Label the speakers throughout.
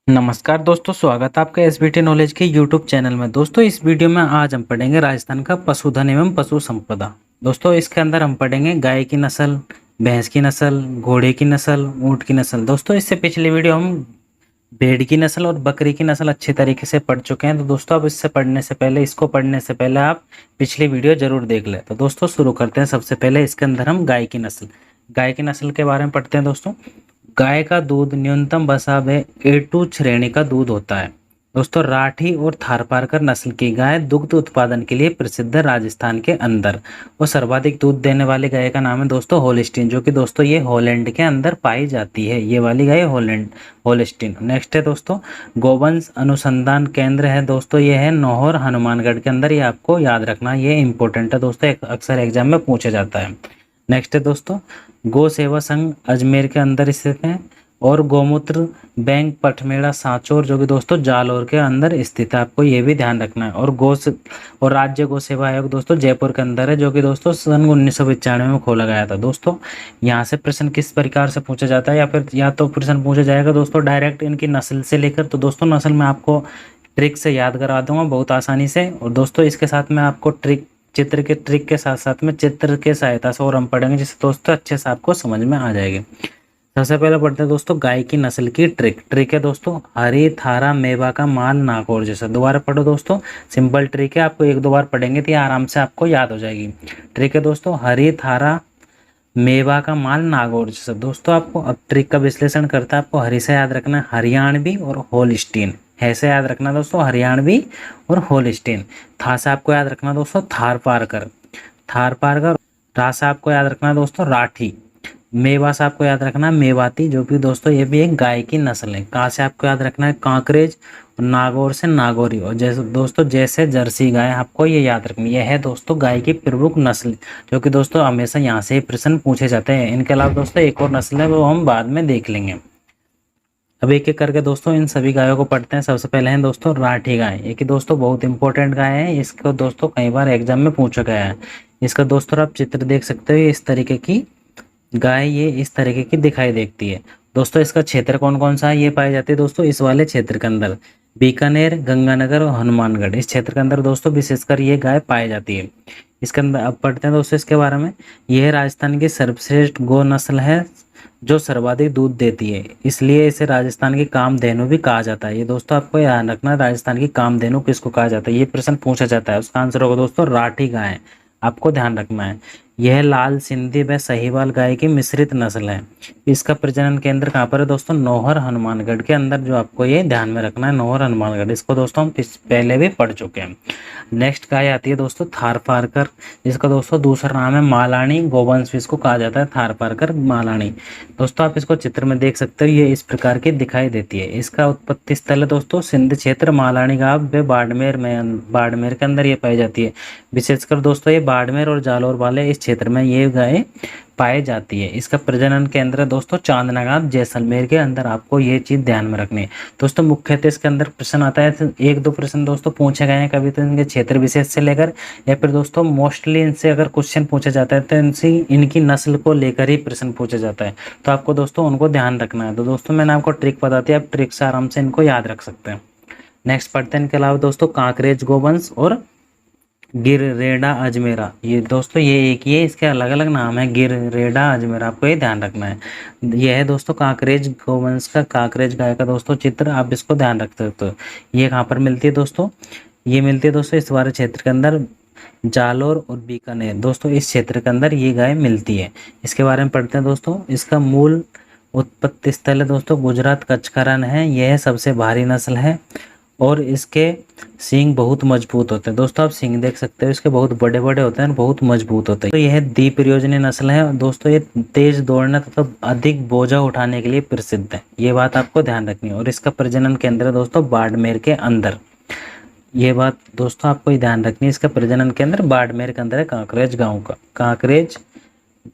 Speaker 1: नमस्कार दोस्तों, स्वागत है आपका एसबीटी नॉलेज के यूट्यूब चैनल में। दोस्तों इस वीडियो में आज हम पढ़ेंगे राजस्थान का पशुधन एवं पशु संपदा। दोस्तों इसके अंदर हम पढ़ेंगे गाय की नस्ल, भैंस की नस्ल, घोड़े की नस्ल, ऊँट की नस्ल। दोस्तों इससे पिछली वीडियो हम भेड़ की नस्ल और बकरी की नस्ल अच्छे तरीके से पढ़ चुके हैं। तो दोस्तों अब इसको पढ़ने से पहले आप पिछली वीडियो जरूर देख लें। तो दोस्तों शुरू करते हैं। सबसे पहले इसके अंदर हम गाय की नस्ल के बारे में पढ़ते हैं। दोस्तों गाय का दूध न्यूनतम बसा व A2 श्रेणी का दूध होता है। दोस्तों राठी और थारपारकर नस्ल की गाय दुग्ध उत्पादन के लिए प्रसिद्ध है राजस्थान के अंदर। और सर्वाधिक दूध देने वाली गाय का नाम है दोस्तों होलिस्टीन, जो कि दोस्तों ये हॉलैंड के अंदर पाई जाती है। ये वाली गाय होलिस्टीन। नेक्स्ट है दोस्तों गोवंश अनुसंधान केंद्र है। दोस्तों ये है नौहर हनुमानगढ़ के अंदर। ये आपको याद रखना, ये इंपॉर्टेंट है दोस्तों, अक्सर एग्जाम में पूछा जाता है। नेक्स्ट है दोस्तों गौ सेवा संघ अजमेर के अंदर स्थित है। और गौमूत्र बैंक पठमेड़ा सांचौर, जो कि दोस्तों जालौर के अंदर स्थित है। आपको ये भी ध्यान रखना है। और राज्य गौ सेवा आयोग दोस्तों जयपुर के अंदर है, जो कि दोस्तों सन 1995 में खोला गया था। दोस्तों यहाँ से प्रश्न किस प्रकार से पूछा जाता है, या तो प्रश्न पूछा जाएगा दोस्तों डायरेक्ट इनकी नस्ल से लेकर। तो दोस्तों नस्ल में आपको ट्रिक से याद करा दूंगा बहुत आसानी से। और दोस्तों इसके साथ में आपको ट्रिक के साथ साथ में चित्र के सहायता से और हम पढ़ेंगे, जिससे दोस्तों अच्छे से आपको समझ में आ जाएगी। सबसे पहले पढ़ते हैं दोस्तों गाय की नस्ल की ट्रिक है दोस्तों हरी थारा मेवा का माल नागौर जैसा। दोबारा पढ़ो दोस्तों, सिंपल ट्रिक है, आपको एक दो बार पढ़ेंगे तो ये आराम से आपको याद हो जाएगी। ट्रिक है दोस्तों हरी थारा मेवा का माल नागौर जैसा। दोस्तों आपको अब ट्रिक का विश्लेषण करता है, आपको हरी से याद रखना है हरियाणवी और होलिस्टीन। है से याद रखना दोस्तों हरियाणवी और होलिस्टीन। था से आपको याद रखना दोस्तों थार पारकर। रा से आपको याद रखना दोस्तों राठी। मेवा से आपको याद रखना है मेवाती, जो कि दोस्तों ये भी एक गाय की नस्ल है। का से आपको याद रखना है कांकरेज। और नागौर से नागौरी। और जैसे जर्सी गाय, आपको ये याद रखनी है। यह है दोस्तों गाय की प्रमुख नस्ल, जो कि दोस्तों हमेशा यहाँ से ही प्रश्न पूछे जाते हैं। इनके अलावा दोस्तों एक और नस्ल है, वो हम बाद में देख लेंगे। अब एक एक करके दोस्तों इन सभी गायों को पढ़ते हैं। सबसे पहले है दोस्तों राठी गाय। ये कि दोस्तों बहुत इंपॉर्टेंट गाय है, इसको दोस्तों कई बार एग्जाम में पूछा गया है। इसका दोस्तों आप चित्र देख सकते हो, इस तरीके की गाय ये इस तरीके की दिखाई देती है। दोस्तों इसका क्षेत्र कौन कौन सा है, ये पाई जाती है दोस्तों इस वाले क्षेत्र के अंदर, बीकानेर, गंगानगर और हनुमानगढ़। इस क्षेत्र के अंदर दोस्तों विशेषकर ये गाय पाई जाती है। इसके अंदर अब पढ़ते हैं दोस्तों इसके बारे में। यह राजस्थान की सर्वश्रेष्ठ गौ नस्ल है, जो सर्वाधिक दूध देती है, इसलिए इसे राजस्थान की कामधेनु भी कहा जाता है। ये दोस्तों आपको ध्यान रखना, राजस्थान की कामधेनु किसको कहा जाता है, ये प्रश्न पूछा जाता है। उसका आंसर होगा दोस्तों राठी गाय। आपको ध्यान रखना है। यह लाल सिंधी व सहीवाल गाय की मिश्रित नस्ल है। इसका प्रजनन केंद्र कहाँ पर है दोस्तों, नौहर हनुमानगढ़ के अंदर। जो आपको ये ध्यान में रखना है नौहर हनुमानगढ़। इसको दोस्तों हम पहले भी पढ़ चुके हैं। नेक्स्ट गाय आती है दोस्तों थारपारकर, जिसका दोस्तों दूसरा नाम है मालानी। गोवंश भी इसको कहा जाता है, थारपारकर मालानी। दोस्तों आप इसको चित्र में देख सकते हो, ये इस प्रकार की दिखाई देती है। इसका उत्पत्ति स्थल है दोस्तों सिंध क्षेत्र, मालानी गांव व बाड़मेर के अंदर ये पाई जाती है। विशेषकर दोस्तों ये बाड़मेर और जालौर वाले इस क्षेत्र में ये गाय पाई जाती है। इसका प्रजनन केंद्र है दोस्तों चांदनागांव जैसलमेर के अंदर। आपको ये चीज ध्यान में रखनी है दोस्तों। मुख्यतः इसके अंदर प्रश्न आता है, तो एक दो प्रश्न दोस्तों पूछे गए हैं, कभी तो इनके क्षेत्र विशेष से लेकर, या फिर दोस्तों मोस्टली इनसे अगर क्वेश्चन पूछा जाता है तो इनकी नस्ल को लेकर ही प्रश्न पूछा जाता है। तो आपको दोस्तों उनको ध्यान रखना है। तो दोस्तों मैंने आपको ट्रिक बता दी, आप ट्रिक से आराम से इनको याद रख सकते हैं। नेक्स्ट पढ़ते हैं इनके अलावा दोस्तों कांकरेज गोवंश और गिररेडा अजमेरा। ये दोस्तों ये एक ही है, इसके अलग अलग नाम है गिररेडा अजमेरा। आपको ये ध्यान रखना है। यह है दोस्तों कांकरेज गोवंश का, कांकरेज गाय का दोस्तों चित्र, आप इसको ध्यान रख सकते हो। ये कहाँ पर मिलती है दोस्तों, ये मिलती है दोस्तों इस वाले क्षेत्र के अंदर, जालौर और बीकानेर। दोस्तों इस क्षेत्र के अंदर ये गाय मिलती है। इसके बारे में पढ़ते हैं दोस्तों। इसका मूल उत्पत्ति स्थल है दोस्तों गुजरात कच्छ का रण है। यह सबसे भारी नस्ल है और इसके सींग बहुत मजबूत होते हैं। दोस्तों आप सींग देख सकते हो, इसके बहुत बड़े बड़े होते हैं और बहुत मजबूत होते हैं। तो यह दीप योजनी नस्ल है दोस्तों। ये तेज दौड़ने तथा अधिक बोझा उठाने के लिए प्रसिद्ध है। ये बात आपको ध्यान रखनी है। और इसका प्रजनन केंद्र है दोस्तों बाड़मेर के अंदर। ये बात दोस्तों आपको ही ध्यान रखनी है, इसका प्रजनन केंद्र बाड़मेर के अंदर है, कांकरेज गाँव का, कांकरेज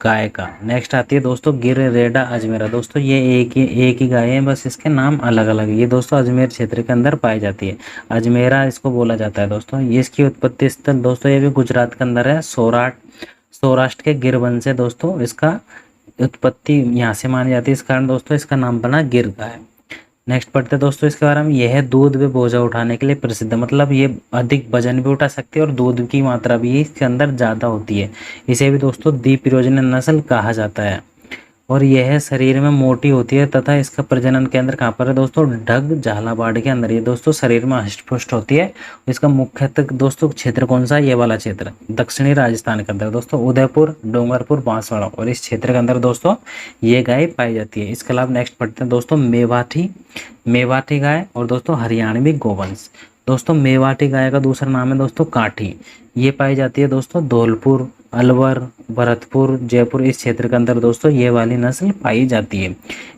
Speaker 1: गाय का। नेक्स्ट आती है दोस्तों गिररेडा अजमेरा। दोस्तों ये एक ही गाय है, बस इसके नाम अलग अलग है। ये दोस्तों अजमेर क्षेत्र के अंदर पाई जाती है, अजमेरा इसको बोला जाता है दोस्तों। ये इसकी उत्पत्ति स्थल दोस्तों ये भी गुजरात के अंदर है, सौराष्ट्र के गिरवन से दोस्तों इसका उत्पत्ति यहाँ से मानी जाती है। इस कारण दोस्तों इसका नाम बना गिर गाय। नेक्स्ट पढ़ते हैं दोस्तों इसके बारे में। यह दूध व बोझा उठाने के लिए प्रसिद्ध है, मतलब ये अधिक वजन भी उठा सकती है और दूध की मात्रा भी इसके अंदर ज़्यादा होती है। इसे भी दोस्तों दीप योजन नस्ल कहा जाता है। और यह शरीर में मोटी होती है तथा इसका प्रजनन केंद्र कहाँ पर है दोस्तों, ढग झालावाड़ के अंदर। ये दोस्तों शरीर में हष्ट पुष्ट होती है। इसका मुख्यतः दोस्तों क्षेत्र कौन सा है, ये वाला क्षेत्र दक्षिणी राजस्थान के अंदर दोस्तों, उदयपुर, डूंगरपुर, बांसवाड़ा और इस क्षेत्र के अंदर दोस्तों ये गाय पाई जाती है। इसके अलावा नेक्स्ट पढ़ते हैं दोस्तों मेवाठी, मेवाठी गाय और दोस्तों हरियाणवी गोवंश। दोस्तों मेवाठी गाय का दूसरा नाम है दोस्तों काठी। ये पाई जाती है दोस्तों धौलपुर, अलवर, भरतपुर, जयपुर इस क्षेत्र के अंदर दोस्तों ये वाली नस्ल पाई जाती है।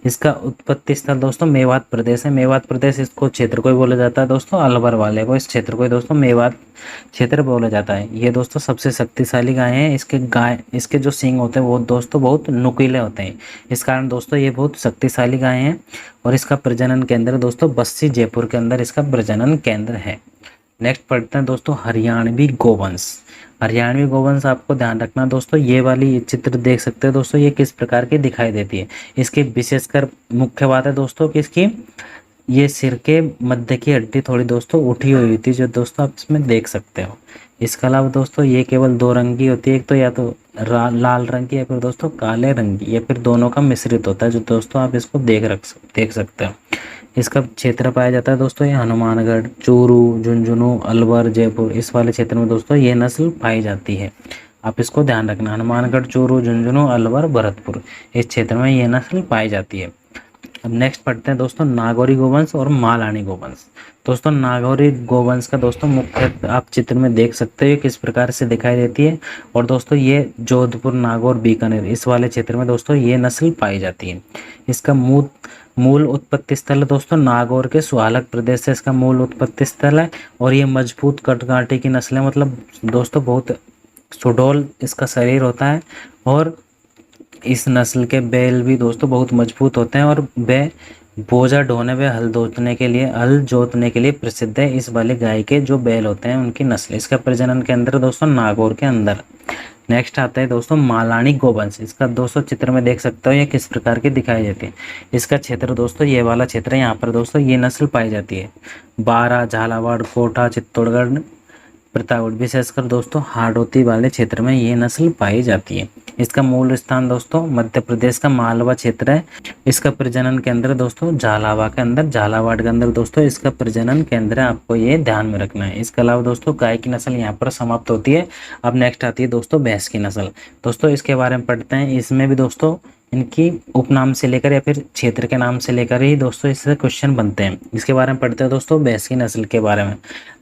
Speaker 1: इसका उत्पत्ति स्थल दोस्तों मेवात प्रदेश है। मेवात प्रदेश इसको क्षेत्र को ही बोला जाता है दोस्तों, अलवर वाले को इस क्षेत्र को ही दोस्तों मेवात क्षेत्र बोला जाता है। ये दोस्तों सबसे शक्तिशाली गाय है। इसके जो सींग होते हैं वो दोस्तों बहुत नुकीले होते हैं। इस कारण दोस्तों ये बहुत शक्तिशाली गाय है। और इसका प्रजनन केंद्र दोस्तों बस्सी, जयपुर के अंदर इसका प्रजनन केंद्र है। नेक्स्ट पढ़ते हैं दोस्तों हरियाणवी गोवंश। हरियाणवी गोवंश आपको ध्यान रखना दोस्तों, ये वाली चित्र देख सकते हैं दोस्तों, ये किस प्रकार की दिखाई देती है। इसकी विशेषकर मुख्य बात है दोस्तों कि इसकी ये सिर के मध्य की हड्डी थोड़ी दोस्तों उठी हुई थी, जो दोस्तों आप इसमें देख सकते हो। इसके अलावा दोस्तों ये केवल दो रंग की होती है, एक तो या तो लाल रंग की या फिर दोस्तों काले रंग की या फिर दोनों का मिश्रित होता है, जो दोस्तों आप इसको देख सकते हो। इसका क्षेत्र पाया जाता है दोस्तों ये हनुमानगढ़, चूरू, झुंझुनू, अलवर, जयपुर इस वाले क्षेत्र में दोस्तों ये नस्ल पाई जाती है। आप इसको ध्यान रखना, हनुमानगढ़, चूरू, झुंझुनू, अलवर, भरतपुर इस क्षेत्र में ये नस्ल पाई जाती है। अब नेक्स्ट पढ़ते हैं दोस्तों नागौरी गोवंश और मालानी गोवंश। दोस्तों नागौरी गोवंश का दोस्तों मुख्य आप चित्र में देख सकते हो किस प्रकार से दिखाई देती है। और दोस्तों ये जोधपुर, नागौर, बीकानेर इस वाले क्षेत्र में दोस्तों ये नस्ल पाई जाती है। इसका मूल उत्पत्ति स्थल है दोस्तों नागौर के सुहालक प्रदेश से इसका मूल उत्पत्ति स्थल है। और ये मजबूत कटकाठी की नस्ल है, मतलब दोस्तों बहुत सुडौल इसका शरीर होता है। और इस नस्ल के बैल भी दोस्तों बहुत मजबूत होते हैं और वे बोझा ढोने व हल जोतने के लिए प्रसिद्ध है। इस वाले गाय के जो बैल होते हैं उनकी नस्ल। इसका प्रजनन केंद्र दोस्तों नागौर के अंदर। नेक्स्ट आता है दोस्तों मालानी गोवंश। इसका दोस्तों चित्र में देख सकते हो ये किस प्रकार की दिखाई देती है। इसका क्षेत्र दोस्तों ये वाला क्षेत्र है, यहाँ पर दोस्तों ये नस्ल पाई जाती है। बारा, झालावाड़, कोटा, चित्तौड़गढ़, प्रतापगढ़ विशेषकर दोस्तों हाड़ौती वाले क्षेत्र में ये नस्ल पाई जाती है। इसका मूल स्थान दोस्तों मध्य प्रदेश का मालवा क्षेत्र है। इसका प्रजनन केंद्र दोस्तों झालावाड़ के अंदर दोस्तों इसका प्रजनन केंद्र है, आपको ये ध्यान में रखना है। इसके अलावा दोस्तों गाय की नस्ल यहाँ पर समाप्त होती है। अब नेक्स्ट आती है दोस्तों भैंस की नस्ल। दोस्तों इसके बारे में पढ़ते हैं। इसमें भी दोस्तों इनकी उपनाम से लेकर या फिर क्षेत्र के नाम से लेकर ही दोस्तों इससे क्वेश्चन बनते हैं। इसके बारे में पढ़ते हैं दोस्तों भैंस की नस्ल के बारे में।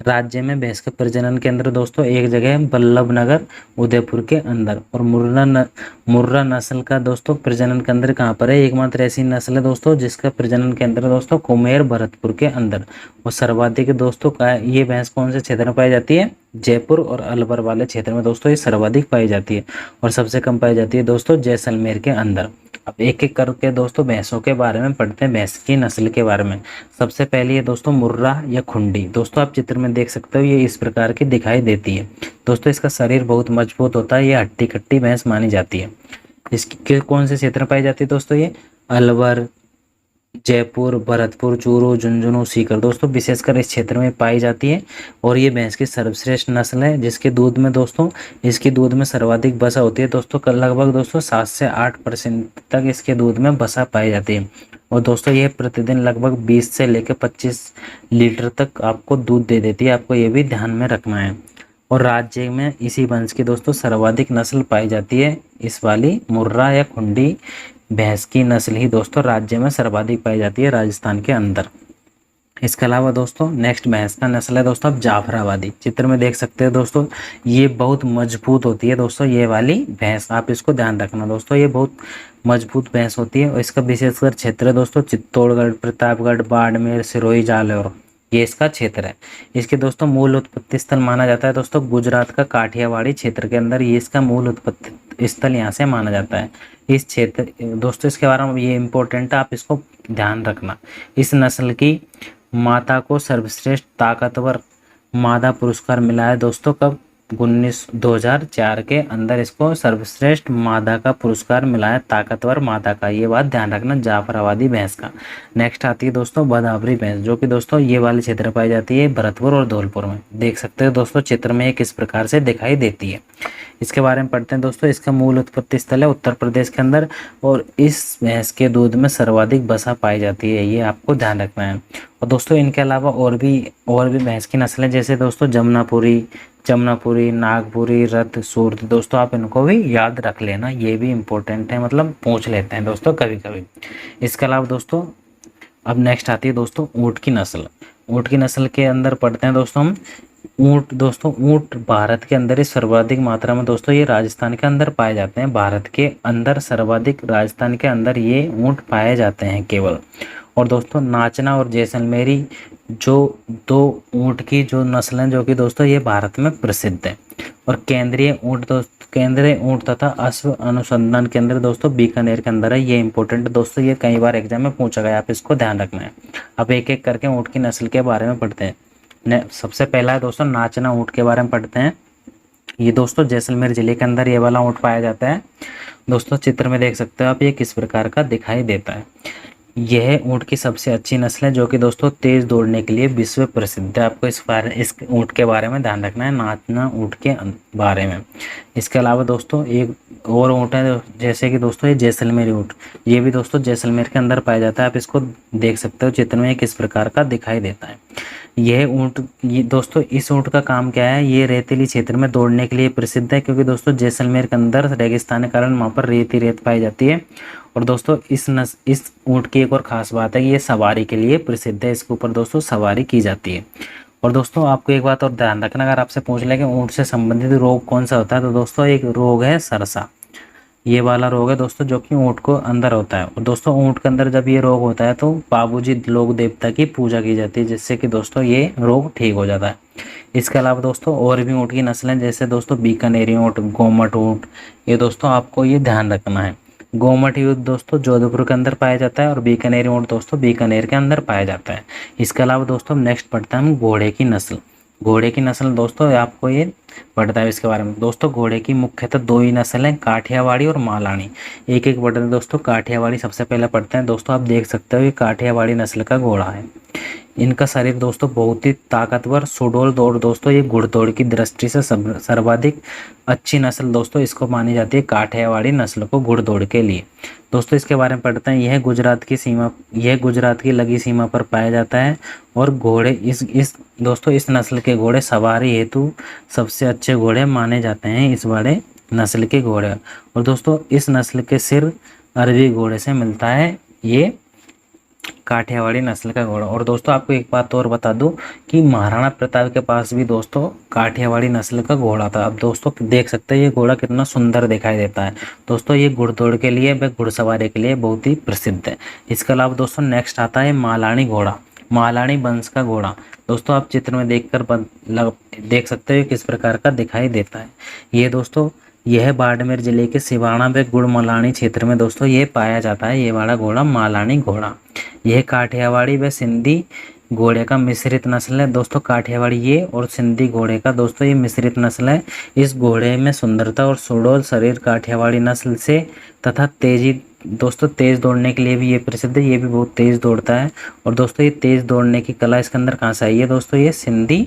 Speaker 1: राज्य में भैंस के प्रजनन केंद्र दोस्तों एक जगह है बल्लभ नगर, उदयपुर के अंदर। और मुर्रा नस्ल का दोस्तों प्रजनन केंद्र कहाँ पर है, एकमात्र ऐसी नस्ल है दोस्तों जिसका प्रजनन केंद्र दोस्तों कुमेर, भरतपुर के अंदर। और सर्वाधिक दोस्तों ये भैंस कौन से क्षेत्र में पाई जाती है, जयपुर और अलवर वाले क्षेत्र में दोस्तों ये सर्वाधिक पाई जाती है। और सबसे कम पाई जाती है दोस्तों जैसलमेर के अंदर। अब एक एक करके दोस्तों भैंसों के बारे में पढ़ते हैं, भैंस की नस्ल के बारे में। सबसे पहले ये दोस्तों मुर्रा या खुंडी। दोस्तों आप चित्र में देख सकते हो ये इस प्रकार की दिखाई देती है। दोस्तों इसका शरीर बहुत मजबूत होता है, ये हट्टी कट्टी भैंस मानी जाती है। इसकी कौन से क्षेत्र पाई जाती है दोस्तों, ये अलवर, जयपुर, भरतपुर, चूरू, झुंझुनू, सीकर दोस्तों विशेषकर इस क्षेत्र में पाई जाती है। और ये भैंस की सर्वश्रेष्ठ नस्ल है जिसके दूध में दोस्तों इसकी दूध में सर्वाधिक वसा होती है दोस्तों, लगभग दोस्तों 7 से 8% तक इसके दूध में वसा पाई जाती है। और दोस्तों ये प्रतिदिन लगभग 20 से लेकर 25 लीटर तक आपको दूध दे देती है, आपको ये भी ध्यान में रखना है। और राज्य में इसी वंश की दोस्तों सर्वाधिक नस्ल पाई जाती है, इस वाली मुर्रा या खुंडी भैंस की नस्ल ही दोस्तों राज्य में सर्वाधिक पाई जाती है राजस्थान के अंदर। इसके अलावा दोस्तों नेक्स्ट भैंस का नस्ल है दोस्तों अब जाफराबादी। चित्र में देख सकते हैं दोस्तों ये बहुत मजबूत होती है दोस्तों, ये वाली भैंस आप इसको ध्यान रखना दोस्तों, ये बहुत मजबूत भैंस होती है। और इसका विशेषकर क्षेत्र है दोस्तों चित्तौड़गढ़, प्रतापगढ़, बाड़मेर, सिरोही, जालौर ये इसका क्षेत्र है। इसके दोस्तों मूल उत्पत्ति स्थल माना जाता है दोस्तों गुजरात का काठियावाड़ी क्षेत्र के अंदर, ये इसका मूल उत्पत्ति स्थल यहाँ से माना जाता है। इस क्षेत्र दोस्तों इसके बारे में ये इंपॉर्टेंट है, आप इसको ध्यान रखना। इस नस्ल की माता को सर्वश्रेष्ठ ताकतवर मादा पुरस्कार मिला है दोस्तों कब, 2004 के अंदर इसको सर्वश्रेष्ठ मादा का पुरस्कार मिला है, ताकतवर मादा का। ये बात ध्यान रखना, जाफराबादी भैंस का। नेक्स्ट आती है दोस्तों बदावरी भैंस, जो कि दोस्तों ये वाले क्षेत्र में पाई जाती है भरतपुर और धौलपुर में। देख सकते हो दोस्तों चित्र में ये किस प्रकार से दिखाई देती है। इसके बारे में पढ़ते हैं दोस्तों। इसका मूल उत्पत्ति स्थल है उत्तर प्रदेश के अंदर, और इस भैंस के दूध में सर्वाधिक वसा पाई जाती है, ये आपको ध्यान रखना है। और दोस्तों इनके अलावा और भी भैंस की नस्लें, जैसे दोस्तों जमुनापुरी, नागपुरी, रथ, सूरत, दोस्तों आप इनको भी याद रख लेना, ये भी इम्पोर्टेंट है, मतलब पूछ लेते हैं दोस्तों कभी कभी। इसके अलावा दोस्तों अब नेक्स्ट आती है दोस्तों ऊँट की नस्ल। ऊँट की नस्ल के अंदर पढ़ते हैं दोस्तों हम ऊँट भारत के अंदर ही सर्वाधिक मात्रा में दोस्तों ये राजस्थान के अंदर पाए जाते हैं। भारत के अंदर सर्वाधिक राजस्थान के अंदर ये ऊँट पाए जाते हैं केवल। और दोस्तों नाचना और जैसलमेरी जो दो ऊँट की जो नस्लें, जो कि दोस्तों ये भारत में प्रसिद्ध है। और केंद्रीय ऊँट तथा अश्व अनुसंधान केंद्र दोस्तों बीकानेर के अंदर है, ये इंपॉर्टेंट दोस्तों, ये कई बार एग्जाम में पूछा गया, आप इसको ध्यान रखना है। अब एक एक करके ऊँट की नस्ल के बारे में पढ़ते हैं। सबसे पहला है दोस्तों नाचना ऊँट के बारे में पढ़ते हैं। ये दोस्तों जैसलमेर जिले के अंदर ये वाला ऊँट पाया जाता है। दोस्तों चित्र में देख सकते हो आप, ये किस प्रकार का दिखाई देता है। यह ऊँट की सबसे अच्छी नस्ल है, जो कि दोस्तों तेज दौड़ने के लिए विश्व प्रसिद्ध है। आपको इस ऊँट के बारे में ध्यान रखना है, नाचना ऊँट के बारे में। इसके अलावा दोस्तों एक और ऊँट है, जैसे कि दोस्तों ये जैसलमेरी ऊँट, ये भी दोस्तों जैसलमेर के अंदर पाया जाता है। आप इसको देख सकते हो चित्र में किस प्रकार का दिखाई देता है। यह ऊँट, ये दोस्तों इस ऊँट का काम क्या है, ये रेतीली क्षेत्र में दौड़ने के लिए प्रसिद्ध है, क्योंकि दोस्तों जैसलमेर के अंदर रेगिस्तान के कारण वहाँ पर रेत पाई जाती है। और दोस्तों इस ऊँट की एक और ख़ास बात है कि ये सवारी के लिए प्रसिद्ध है, इसके ऊपर दोस्तों सवारी की जाती है। और दोस्तों आपको एक बात और ध्यान रखना, अगर आपसे पूछ ले कि ऊँट से संबंधित रोग कौन सा होता है, तो दोस्तों एक रोग है सरसा, ये वाला रोग है दोस्तों, जो कि ऊँट को अंदर होता है। और दोस्तों ऊँट के अंदर जब ये रोग होता है तो बाबूजी लोक देवता की पूजा की जाती है, जिससे कि दोस्तों ये रोग ठीक हो जाता है। इसके अलावा दोस्तों और भी ऊँट की नस्लें, जैसे दोस्तों बीकानेरी ऊँट, गोमट ऊँट, ये दोस्तों आपको ये ध्यान रखना है। गोमट ऊँट दोस्तों जोधपुर के अंदर पाया जाता है, और बीकानेरी ऊँट दोस्तों बीकानेर के अंदर पाया जाता है। इसके अलावा दोस्तों नेक्स्ट पढ़ता है हम घोड़े की नस्ल। घोड़े की नस्ल दोस्तों आपको ये पढ़ता है इसके बारे में। दोस्तों घोड़े की मुख्यतः दो ही नस्ल हैं, काठियावाड़ी और मालानी। एक एक पढ़ते हैं दोस्तों। काठियावाड़ी सबसे पहले पढ़ते हैं दोस्तों, आप देख सकते हो ये काठियावाड़ी नस्ल का घोड़ा है। इनका शरीर दोस्तों बहुत ही ताकतवर, सुडौल दौड़ दोस्तों, ये घुड़दौड़ की दृष्टि से सर्वाधिक अच्छी नस्ल दोस्तों इसको मानी जाती है, काठियावाड़ी नस्ल को घुड़दौड़ के लिए। दोस्तों इसके बारे में पढ़ते हैं। यह गुजरात की लगी सीमा पर पाया जाता है, और घोड़े इस दोस्तों इस नस्ल के घोड़े सवारी हेतु सबसे अच्छे घोड़े माने जाते हैं, इस बड़े नस्ल के घोड़े। और दोस्तों इस नस्ल के सिर अरबी घोड़े से मिलता है, ये काठियावाड़ी नस्ल का घोड़ा। और दोस्तों आपको एक बात और बता दूं कि महाराणा प्रताप के पास भी दोस्तों काठियावाड़ी नस्ल का घोड़ा था। अब दोस्तों देख सकते हैं ये घोड़ा कितना सुंदर दिखाई देता है। दोस्तों ये घुड़दौड़ के लिए व घुड़सवारी के लिए बहुत ही प्रसिद्ध है। इसके अलावा दोस्तों नेक्स्ट आता है मालानी घोड़ा, मालानी वंश का घोड़ा। दोस्तों आप चित्र में देख सकते हो किस प्रकार का दिखाई देता है। ये दोस्तों यह बाड़मेर जिले के सिवाना व गुड़मलानी क्षेत्र में दोस्तों ये पाया जाता है, ये वाला घोड़ा मालानी घोड़ा। यह काठियावाड़ी व सिंधी घोड़े का मिश्रित नस्ल है दोस्तों। काठियावाड़ी ये और सिंधी घोड़े का दोस्तों ये मिश्रित नस्ल है। इस घोड़े में सुंदरता और सुडौल शरीर काठियावाड़ी नस्ल से तथा तेजी दोस्तों तेज दौड़ने के लिए भी ये प्रसिद्ध है, ये भी बहुत तेज दौड़ता है। और दोस्तों ये तेज दौड़ने की कला इसके अंदर कहाँ से आई है दोस्तों, ये सिंधी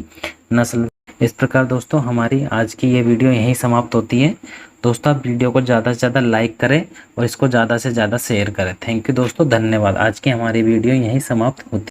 Speaker 1: नस्ल। इस प्रकार दोस्तों हमारी आज की ये वीडियो यहीं समाप्त होती है। दोस्तों आप वीडियो को ज़्यादा से ज़्यादा लाइक करें और इसको ज़्यादा से ज़्यादा शेयर करें। थैंक यू दोस्तों, धन्यवाद। आज की हमारी वीडियो यहीं समाप्त होती है।